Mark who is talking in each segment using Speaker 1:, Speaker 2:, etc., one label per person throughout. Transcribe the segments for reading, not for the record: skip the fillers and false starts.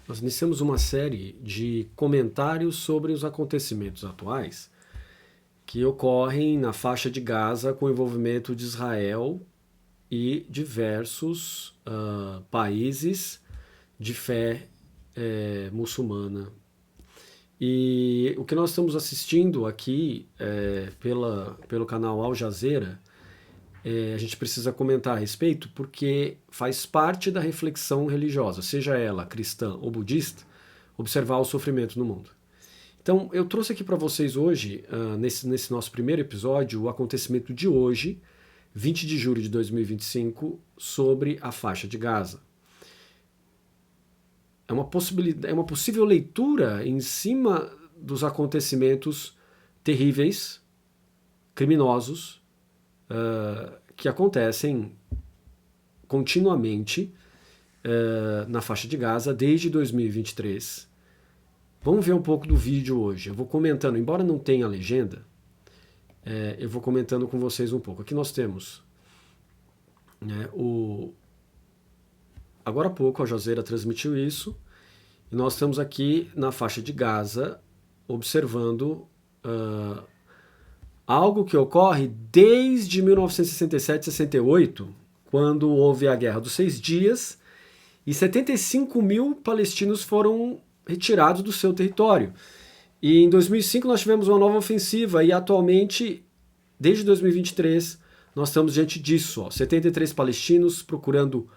Speaker 1: Nós iniciamos uma série de comentários sobre os acontecimentos atuais que ocorrem na faixa de Gaza com o envolvimento de Israel e diversos países de fé muçulmana. E o que nós estamos assistindo aqui pelo canal Al Jazeera, a gente precisa comentar a respeito porque faz parte da reflexão religiosa, seja ela cristã ou budista, observar o sofrimento no mundo. Então, eu trouxe aqui para vocês hoje, nesse nosso primeiro episódio, o acontecimento de hoje, 20 de julho de 2025, sobre a faixa de Gaza. É uma possível leitura em cima dos acontecimentos terríveis, criminosos, que acontecem continuamente na faixa de Gaza desde 2023. Vamos ver um pouco do vídeo hoje. Eu vou comentando, embora não tenha legenda, eu vou comentando com vocês um pouco. Aqui nós temos agora há pouco a Al Jazeera transmitiu isso, e nós estamos aqui na faixa de Gaza observando algo que ocorre desde 1967, 68, quando houve a Guerra dos 6 Dias, e 75 mil palestinos foram retirados do seu território. E em 2005 nós tivemos uma nova ofensiva, e atualmente, desde 2023, nós estamos diante disso. 73 palestinos procurando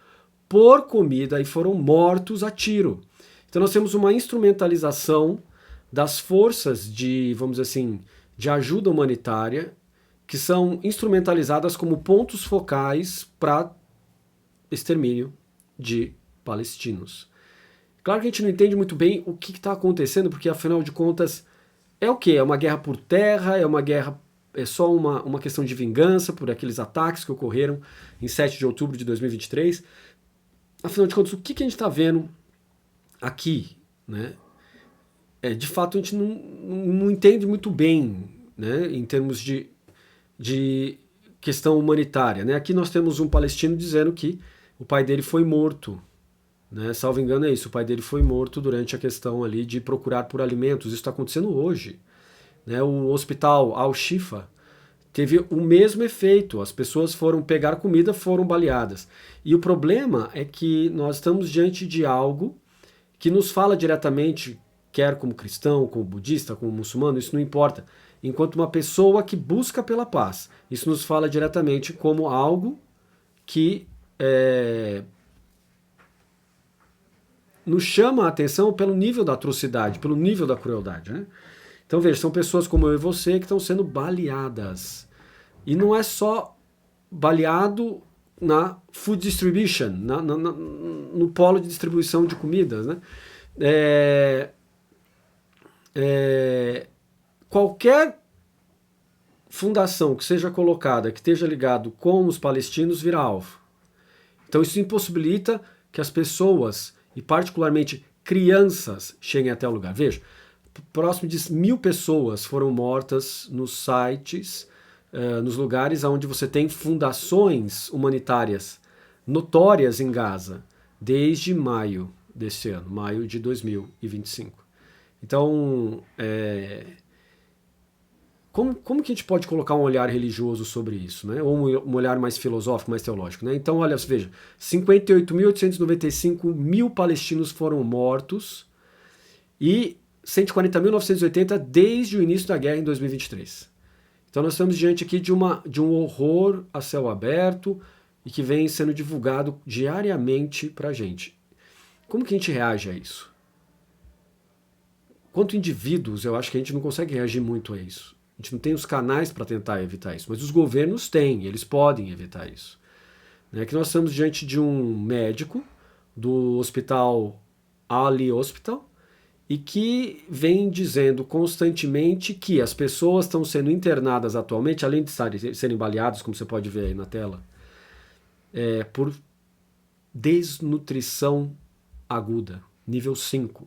Speaker 1: por comida e foram mortos a tiro. Então nós temos uma instrumentalização das forças de, vamos dizer assim, de ajuda humanitária, que são instrumentalizadas como pontos focais para extermínio de palestinos. Claro que a gente não entende muito bem o que está acontecendo, porque afinal de contas é o quê? É uma guerra por terra? É uma guerra, é só uma questão de vingança por aqueles ataques que ocorreram em 7 de outubro de 2023? Afinal de contas, o que a gente está vendo aqui, né? De fato, a gente não entende muito bem, né, em termos de questão humanitária. Né? Aqui nós temos um palestino dizendo que o pai dele foi morto. Né? Salvo engano é isso, o pai dele foi morto durante a questão ali de procurar por alimentos. Isso está acontecendo hoje. Né? O hospital Al-Shifa teve o mesmo efeito. As pessoas foram pegar comida, foram baleadas. E o problema é que nós estamos diante de algo que nos fala diretamente, quer como cristão, como budista, como muçulmano, isso não importa. Enquanto uma pessoa que busca pela paz, isso nos fala diretamente como algo que nos chama a atenção pelo nível da atrocidade, pelo nível da crueldade. Né? Então veja, são pessoas como eu e você que estão sendo baleadas. E não é só baleado na food distribution, no polo de distribuição de comidas. Né? Qualquer fundação que seja colocada, que esteja ligado com os palestinos, vira alvo. Então isso impossibilita que as pessoas, e particularmente crianças, cheguem até o lugar. Veja, próximo de 1.000 pessoas foram mortas nos sites, nos lugares onde você tem fundações humanitárias notórias em Gaza, desde maio desse ano, maio de 2025. Então, como que a gente pode colocar um olhar religioso sobre isso, né? Ou um olhar mais filosófico, mais teológico? Né? Então, olha, veja, 58.895 mil palestinos foram mortos e 140.980 desde o início da guerra em 2023. Então nós estamos diante aqui de um horror a céu aberto e que vem sendo divulgado diariamente para a gente. Como que a gente reage a isso? Quanto indivíduos, eu acho que a gente não consegue reagir muito a isso. A gente não tem os canais para tentar evitar isso, mas os governos têm, eles podem evitar isso. Aqui nós estamos diante de um médico do hospital Ali Hospital e que vem dizendo constantemente que as pessoas estão sendo internadas atualmente, além de serem baleadas, como você pode ver aí na tela, por desnutrição aguda, nível 5.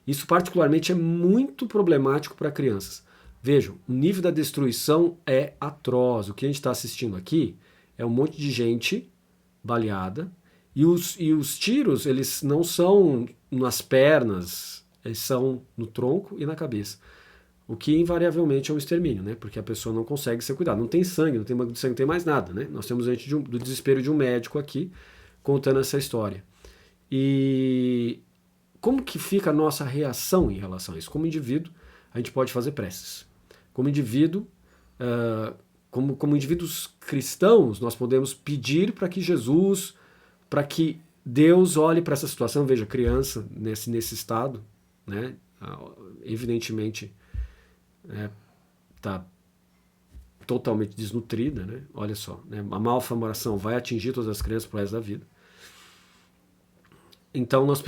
Speaker 1: Isso particularmente é muito problemático para crianças. Vejam, o nível da destruição é atroz. O que a gente está assistindo aqui é um monte de gente baleada e os tiros, eles não são nas pernas, eles são no tronco e na cabeça. O que invariavelmente é um extermínio, né? Porque a pessoa não consegue ser cuidada. Não tem sangue, não tem banco de sangue, não tem mais nada, né? Nós temos diante do desespero de um médico aqui contando essa história. E como que fica a nossa reação em relação a isso? Como indivíduo, a gente pode fazer preces. Como indivíduo, como indivíduos cristãos, nós podemos pedir para que Jesus, para que Deus olhe para essa situação, veja, criança nesse estado, né? Evidentemente está totalmente desnutrida, né? Olha só, né? A malformação vai atingir todas as crianças pro resto da vida. Então nós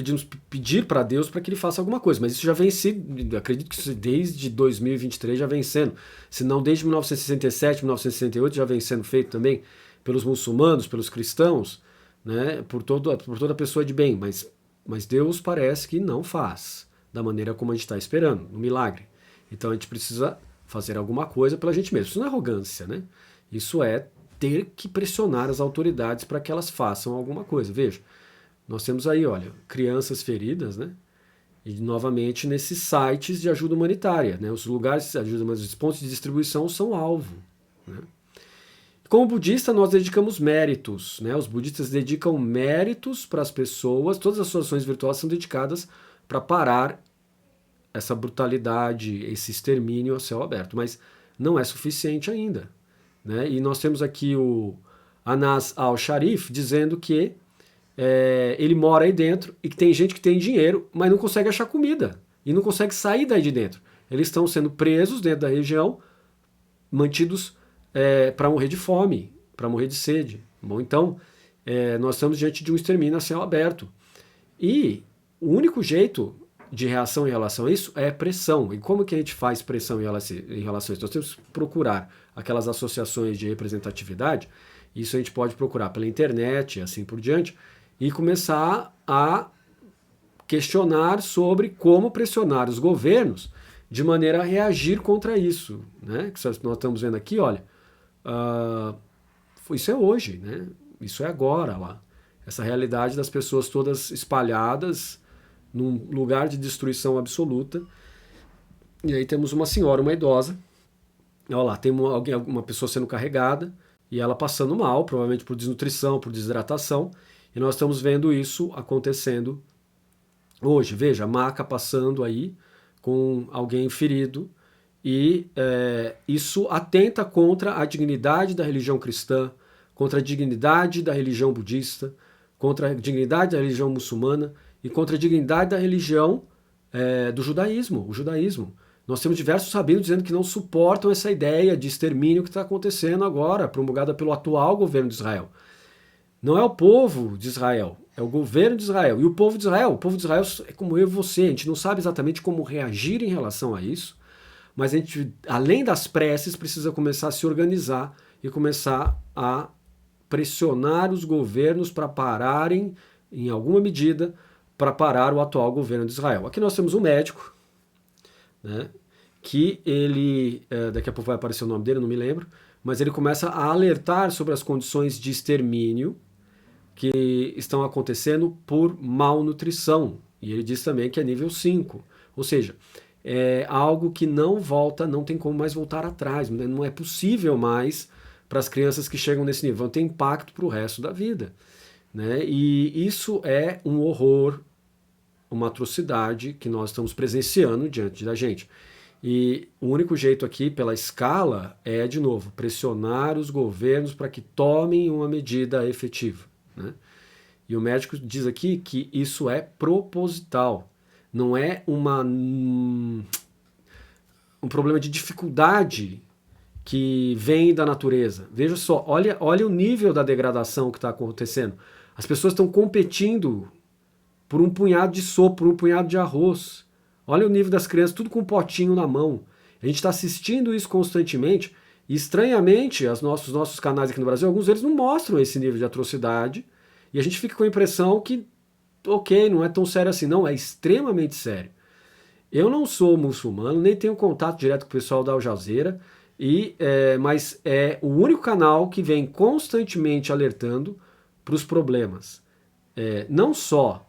Speaker 1: pedir para Deus para que ele faça alguma coisa, mas isso já vem sendo, acredito que isso desde 2023 já vem sendo, se não desde 1967, 1968 já vem sendo feito também pelos muçulmanos, pelos cristãos, né? por toda pessoa de bem, mas Deus parece que não faz da maneira como a gente está esperando, no milagre. Então a gente precisa fazer alguma coisa pela gente mesmo. Isso não é arrogância, né? Isso é ter que pressionar as autoridades para que elas façam alguma coisa. Veja, nós temos aí, olha, crianças feridas, né? E novamente nesses sites de ajuda humanitária, né? Os lugares de ajuda, mas os pontos de distribuição são alvo, né? Como budista, nós dedicamos méritos, né? Os budistas dedicam méritos para as pessoas, todas as suas ações virtuosas são dedicadas para parar essa brutalidade, esse extermínio a céu aberto, mas não é suficiente ainda, né? E nós temos aqui o Anas al-Sharif dizendo que ele mora aí dentro e que tem gente que tem dinheiro, mas não consegue achar comida e não consegue sair daí de dentro. Eles estão sendo presos dentro da região, mantidos para morrer de fome, para morrer de sede. Bom, então, nós estamos diante de um extermínio a céu aberto. E o único jeito de reação em relação a isso é pressão. E como que a gente faz pressão em relação a isso? Nós temos que procurar aquelas associações de representatividade, isso a gente pode procurar pela internet e assim por diante, e começar a questionar sobre como pressionar os governos de maneira a reagir contra isso, né? Que nós estamos vendo aqui, olha, isso é hoje, né? Isso é agora lá. Essa realidade das pessoas todas espalhadas num lugar de destruição absoluta. E aí temos uma senhora, uma idosa, olha lá, tem uma pessoa sendo carregada e ela passando mal, provavelmente por desnutrição, por desidratação, e nós estamos vendo isso acontecendo hoje. Veja, a maca passando aí com alguém ferido, e isso atenta contra a dignidade da religião cristã, contra a dignidade da religião budista, contra a dignidade da religião muçulmana e contra a dignidade da religião do judaísmo, o judaísmo. Nós temos diversos sabidos dizendo que não suportam essa ideia de extermínio que está acontecendo agora, promulgada pelo atual governo de Israel. Não é o povo de Israel, é o governo de Israel. E o povo de Israel é como eu e você, a gente não sabe exatamente como reagir em relação a isso, mas a gente, além das preces, precisa começar a se organizar e começar a pressionar os governos para pararem, em alguma medida, para parar o atual governo de Israel. Aqui nós temos um médico, né, que ele, daqui a pouco vai aparecer o nome dele, eu não me lembro, mas ele começa a alertar sobre as condições de extermínio que estão acontecendo por malnutrição. E ele diz também que é nível 5. Ou seja, é algo que não volta, não tem como mais voltar atrás. Não é possível mais para as crianças que chegam nesse nível. Vão ter impacto para o resto da vida, né? E isso é um horror, uma atrocidade que nós estamos presenciando diante da gente. E o único jeito aqui, pela escala, é, de novo, pressionar os governos para que tomem uma medida efetiva, né? E o médico diz aqui que isso é proposital, não é um problema de dificuldade que vem da natureza. Veja só, olha o nível da degradação que está acontecendo. As pessoas estão competindo por um punhado de sopa, por um punhado de arroz. Olha o nível das crianças, tudo com um potinho na mão. A gente está assistindo isso constantemente e, estranhamente, os nossos canais aqui no Brasil, alguns deles não mostram esse nível de atrocidade e a gente fica com a impressão que, ok, não é tão sério assim. Não, é extremamente sério. Eu não sou muçulmano, nem tenho contato direto com o pessoal da Al Jazeera, mas é o único canal que vem constantemente alertando para os problemas. Não só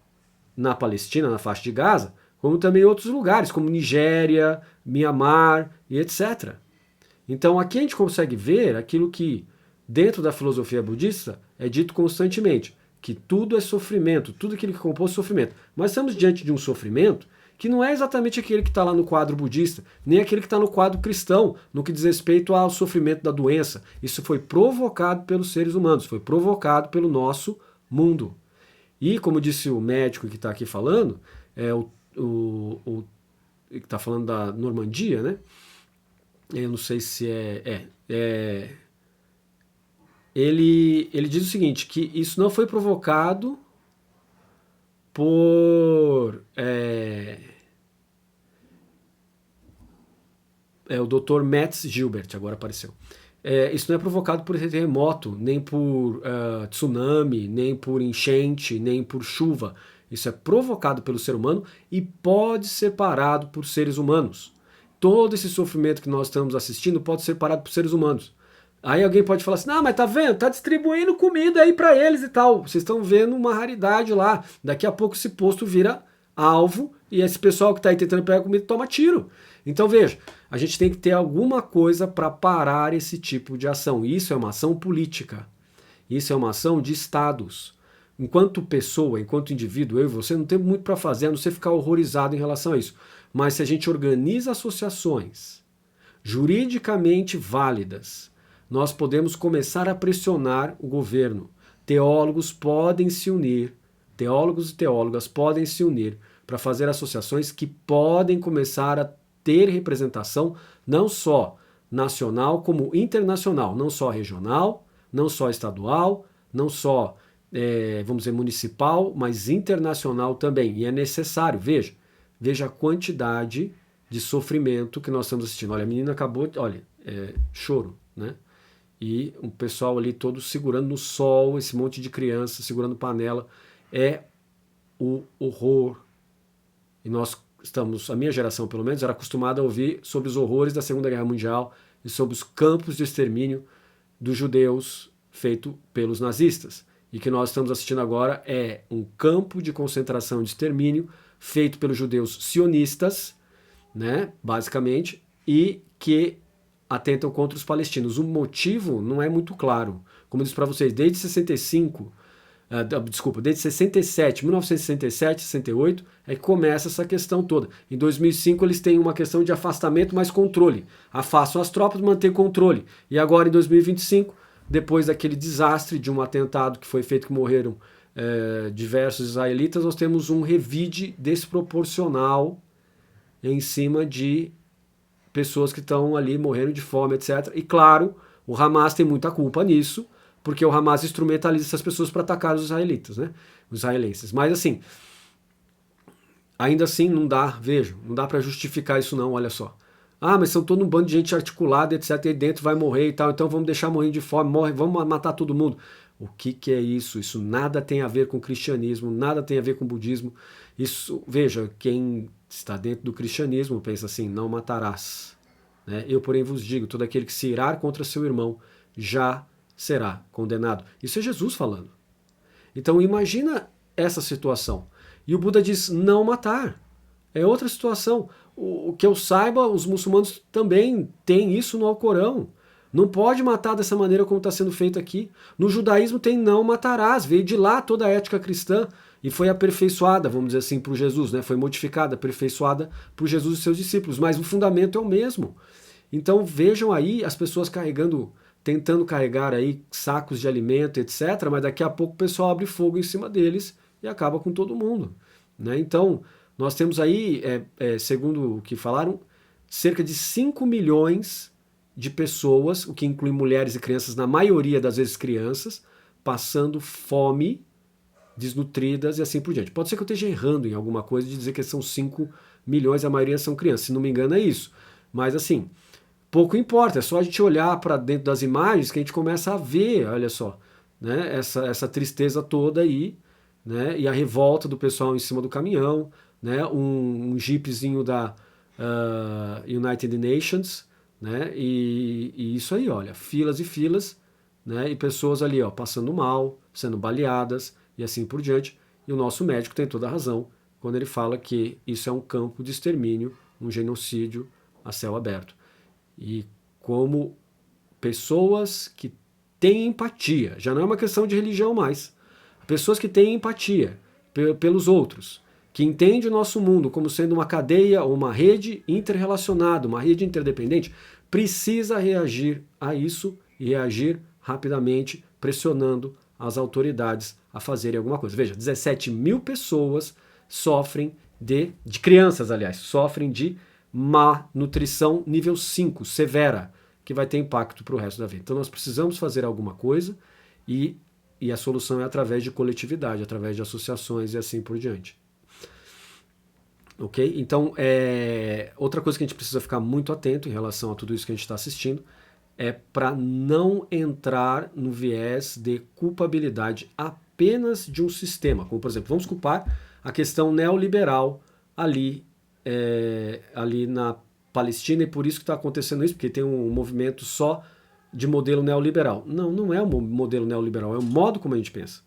Speaker 1: na Palestina, na faixa de Gaza, como também em outros lugares, como Nigéria, Mianmar e etc. Então aqui a gente consegue ver aquilo que, dentro da filosofia budista, é dito constantemente, que tudo é sofrimento, tudo aquilo que compõe sofrimento. Mas estamos diante de um sofrimento que não é exatamente aquele que está lá no quadro budista, nem aquele que está no quadro cristão, no que diz respeito ao sofrimento da doença. Isso foi provocado pelos seres humanos, foi provocado pelo nosso mundo. E, como disse o médico que está aqui falando, que está falando da Normandia, né? Eu não sei se ele diz o seguinte, que isso não foi provocado por o Dr. Metz Gilbert, agora apareceu. Isso não é provocado por terremoto, nem por tsunami, nem por enchente, nem por chuva. Isso é provocado pelo ser humano e pode ser parado por seres humanos. Todo esse sofrimento que nós estamos assistindo pode ser parado por seres humanos. Aí alguém pode falar assim, não, mas tá vendo? Tá distribuindo comida aí para eles e tal. Vocês estão vendo uma raridade lá. Daqui a pouco esse posto vira alvo e esse pessoal que está aí tentando pegar comida toma tiro. Então veja, a gente tem que ter alguma coisa para parar esse tipo de ação. Isso é uma ação política. Isso é uma ação de estados. Enquanto pessoa, enquanto indivíduo, eu e você não temos muito para fazer, a não ser ficar horrorizado em relação a isso. Mas se a gente organiza associações juridicamente válidas, nós podemos começar a pressionar o governo. Teólogos podem se unir, teólogos e teólogas podem se unir para fazer associações que podem começar a ter representação não só nacional como internacional, não só regional, não só estadual, não só, vamos dizer, municipal, mas internacional também. E é necessário, veja a quantidade de sofrimento que nós estamos assistindo. Olha, a menina acabou, olha, choro, né? E o pessoal ali todo segurando no sol, esse monte de criança segurando panela, é o horror. E nós estamos, a minha geração pelo menos, era acostumada a ouvir sobre os horrores da Segunda Guerra Mundial e sobre os campos de extermínio dos judeus feito pelos nazistas. E que nós estamos assistindo agora é um campo de concentração e de extermínio feito pelos judeus sionistas, né, basicamente, e que atentam contra os palestinos. O motivo não é muito claro. Como eu disse para vocês, desde 65, desde 67, 1967, 68, é que começa essa questão toda. Em 2005 eles têm uma questão de afastamento mais controle. Afastam as tropas, mantêm controle. E agora em 2025, depois daquele desastre de um atentado que foi feito que morreram diversos israelitas, nós temos um revide desproporcional em cima de pessoas que estão ali morrendo de fome, etc. E claro, o Hamas tem muita culpa nisso, porque o Hamas instrumentaliza essas pessoas para atacar os israelitas, né? Os israelenses. Mas assim, ainda assim não dá, não dá para justificar isso não, olha só. Ah, mas são todo um bando de gente articulada, etc. E aí dentro vai morrer e tal, então vamos deixar morrer de fome, vamos matar todo mundo. O que é isso? Isso nada tem a ver com cristianismo, nada tem a ver com budismo. Isso, veja, quem está dentro do cristianismo pensa assim, não matarás. Né? Eu, porém, vos digo, todo aquele que se irar contra seu irmão já será condenado. Isso é Jesus falando. Então imagina essa situação. E o Buda diz não matar. É outra situação. O que eu saiba, os muçulmanos também têm isso no Alcorão. Não pode matar dessa maneira como está sendo feito aqui. No judaísmo tem não matarás. Veio de lá toda a ética cristã e foi aperfeiçoada, vamos dizer assim, por Jesus, né? Foi modificada, aperfeiçoada por Jesus e seus discípulos. Mas o fundamento é o mesmo. Então vejam aí as pessoas tentando carregar aí sacos de alimento, etc. Mas daqui a pouco o pessoal abre fogo em cima deles e acaba com todo mundo. Né? Então nós temos aí, segundo o que falaram, cerca de 5 milhões de pessoas, o que inclui mulheres e crianças, na maioria das vezes crianças, passando fome, desnutridas e assim por diante. Pode ser que eu esteja errando em alguma coisa de dizer que são 5 milhões, a maioria são crianças, se não me engano é isso. Mas assim, pouco importa, é só a gente olhar para dentro das imagens que a gente começa a ver, olha só, né, essa tristeza toda aí, né, e a revolta do pessoal em cima do caminhão, né, um jeepzinho da United Nations, né, e isso aí, olha, filas e filas, né, e pessoas ali, ó, passando mal, sendo baleadas e assim por diante. E o nosso médico tem toda a razão quando ele fala que isso é um campo de extermínio, um genocídio a céu aberto. E como pessoas que têm empatia, já não é uma questão de religião mais, pessoas que têm empatia pelos outros, que entendem o nosso mundo como sendo uma cadeia ou uma rede interrelacionada, uma rede interdependente, precisa reagir a isso e reagir rapidamente, pressionando as autoridades a fazerem alguma coisa. Veja, 17 mil pessoas sofrem de crianças, aliás, sofrem de má nutrição nível 5, severa, que vai ter impacto para o resto da vida. Então nós precisamos fazer alguma coisa e a solução é através de coletividade, através de associações e assim por diante. Ok? Então, outra coisa que a gente precisa ficar muito atento em relação a tudo isso que a gente está assistindo é para não entrar no viés de culpabilidade apenas de um sistema. Como, por exemplo, vamos culpar a questão neoliberal ali na Palestina e por isso que está acontecendo isso, porque tem um movimento só de modelo neoliberal. Não, não é um modelo neoliberal, é o modo como a gente pensa.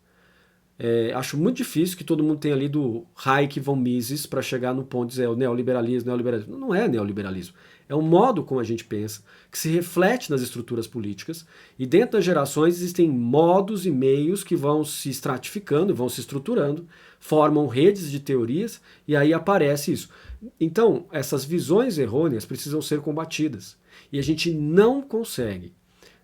Speaker 1: Acho muito difícil que todo mundo tenha lido Hayek von Mises para chegar no ponto de dizer o neoliberalismo. Não é neoliberalismo. É o modo como a gente pensa, que se reflete nas estruturas políticas, e dentro das gerações existem modos e meios que vão se estratificando, vão se estruturando, formam redes de teorias, e aí aparece isso. Então, essas visões errôneas precisam ser combatidas. E a gente não consegue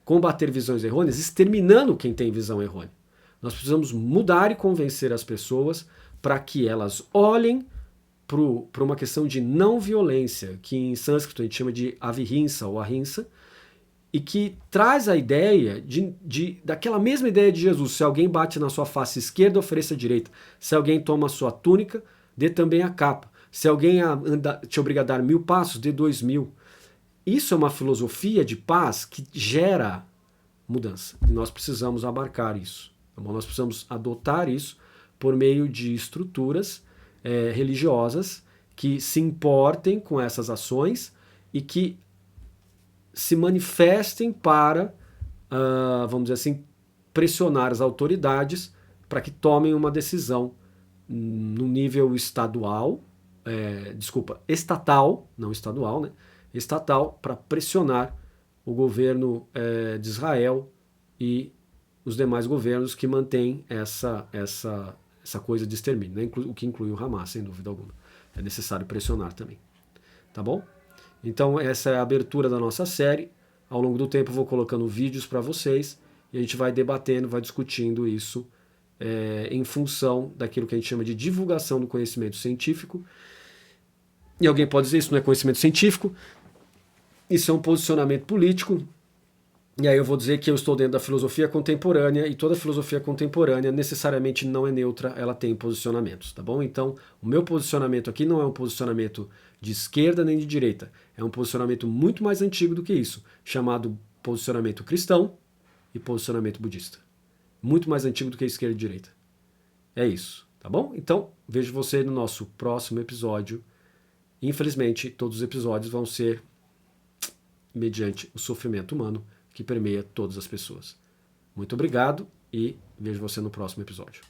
Speaker 1: combater visões errôneas exterminando quem tem visão errônea. Nós precisamos mudar e convencer as pessoas para que elas olhem para uma questão de não violência, que em sânscrito a gente chama de avihimsa ou ahimsa, e que traz a ideia daquela mesma ideia de Jesus. Se alguém bate na sua face esquerda, ofereça a direita. Se alguém toma a sua túnica, dê também a capa. Se alguém te obriga a dar 1000 passos, dê 2000. Isso é uma filosofia de paz que gera mudança. E nós precisamos abarcar isso. Tá bom? Nós precisamos adotar isso por meio de estruturas religiosas que se importem com essas ações e que se manifestem para, vamos dizer assim, pressionar as autoridades para que tomem uma decisão no nível estatal, não estadual, né? Estatal, para pressionar o governo de Israel e os demais governos que mantêm essa coisa de extermínio, né? O que inclui o Hamas, sem dúvida alguma. É necessário pressionar também. Tá bom? Então essa é a abertura da nossa série. Ao longo do tempo eu vou colocando vídeos para vocês e a gente vai debatendo, vai discutindo isso em função daquilo que a gente chama de divulgação do conhecimento científico. E alguém pode dizer, isso não é conhecimento científico, isso é um posicionamento político. E aí eu vou dizer que eu estou dentro da filosofia contemporânea, e toda filosofia contemporânea necessariamente não é neutra, ela tem posicionamentos, tá bom? Então, o meu posicionamento aqui não é um posicionamento de esquerda nem de direita, é um posicionamento muito mais antigo do que isso, chamado posicionamento cristão e posicionamento budista. Muito mais antigo do que esquerda e direita. É isso, tá bom? Então, vejo você no nosso próximo episódio. Infelizmente, todos os episódios vão ser mediante o sofrimento humano que permeia todas as pessoas. Muito obrigado e vejo você no próximo episódio.